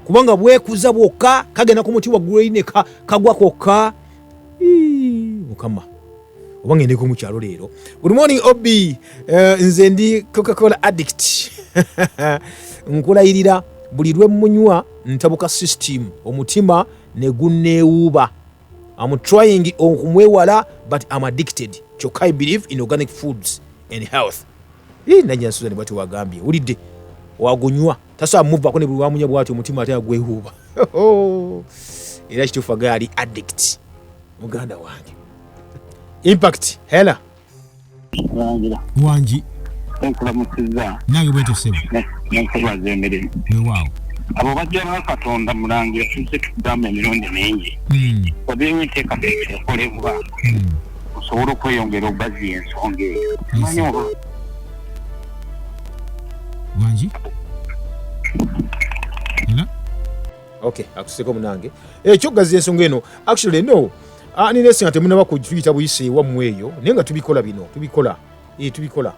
kubanga bwekuza bwokka kagenda ku muti waggulu ine kagwa kokka mukama oba ngendeko mu kyalo leero. Good morning Obi, nze ndi Coca-Cola addict nkulayirira buli lwe munywa ntabuka system omutima ne gunneewuuba. I'm trying okumwewala but I'm addicted. Kyokka I believe in organic foods and health. Najja Susan bwati wagambye ulidde wagunywa tasa muvako ne buli wamunya bwati omutima ate agwehuuba. Era kituufu gaali addict muganda wange. Impact hela wanji enkula musiza nange bweto sebo nenkubaza emirimu wow abo bajja bakatonda mulangira tuzze tugamba emirundi mingi obenye enteekateeka ekolebwa osobola okweyongera obaziya ensonga eyo manyi oba wanji hela okay akuseko munange ekyogaziya ensonga eno actually no nina esinga temunaba kuyita buyise wammwe eyo naye nga tubikola tubikola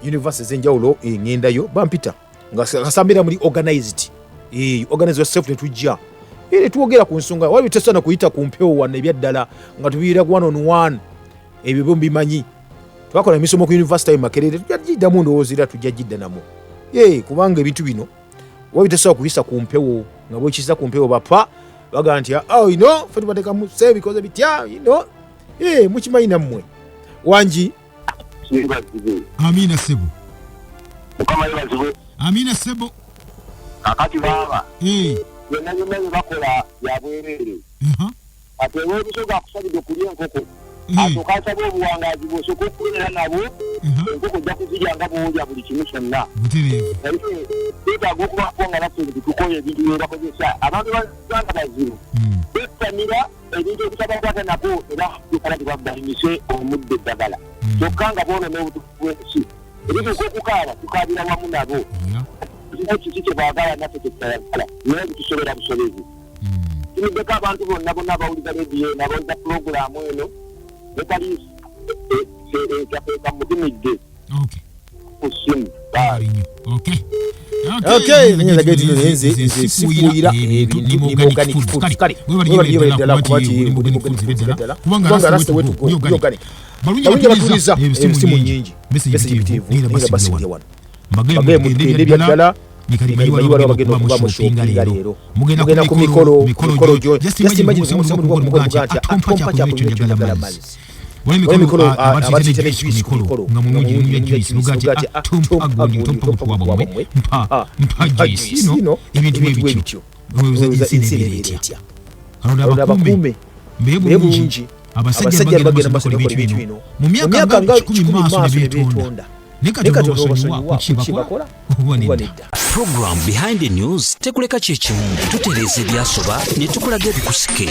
universities enjawulo ngendayo bampita nga kasambira muri organized yourself netujja tuwogera ku nsonga wali tesana kuyita ku mpewo wana ebyaddala nga tubiira one on one ebyo bombimanyi twakola emisomo ku university ya Makerere tujjiddamu ndowoozera tujja jidda namo kubanga ebintu bino wali tesana kuyisa ku mpewo nga bwekiza ku mpewo bapa baga nti fe tubateka mu se bikoze bitya mukimanyi nammwe wanji amina sebo mukama yebazibwe amina sebo kakati baba yonna bakola yabwerere ate webisoga akusabidde okulya enkoko asooka asaba obuwangazi bwosooka okukolera nabo enkoko ojja kuzirya nga bwolya buli kimu kyonna twetaaga okubako nga basobodde tukola ebintu byebakozesa abantu baganda bazibu bettanira ebintu ebitabakwata nabo era tukala tebabalimise omudde eddagala kyokka nga boonona obutuku bw'ensi ebituuka okukaaba tukaabira wamu nabo kiki kyebaagala naffe tetayagala naye bitusobera busobezi timiddeko abantu bonna abawuliza rediyo n'abawuliza pulogulaamu eno nekali kamutumidde kusimu sifuuyira ebintu organic food kale webaliyebala kubanga rasta wetu organic balungi batuliza ebisimu nyingi besibitivu ninga basibya wano bageye mugende byaddala nikalibaliwala bagenda okuba mu shoppinga leero mugenda ku mikolo jo just imagine mugambo gati atompa kyakunywa ekyoyagala mazzi wale mikolo abatitene mikolo nga mulungi munywa juice nugati atompa goli ntompa mutwabo mwe mpa juice no ebintu byebityo obuzaisine alonda bakume mbebulungi abasajja bagenda bakola ebintu bino mu myaka nga 10 maaso nebetonda nekatono obasonyiwa kukibakola obwanedda. Program Behind the News tekuleka kyekimu tutereeza ebyasoba ne tukulaga ebikusike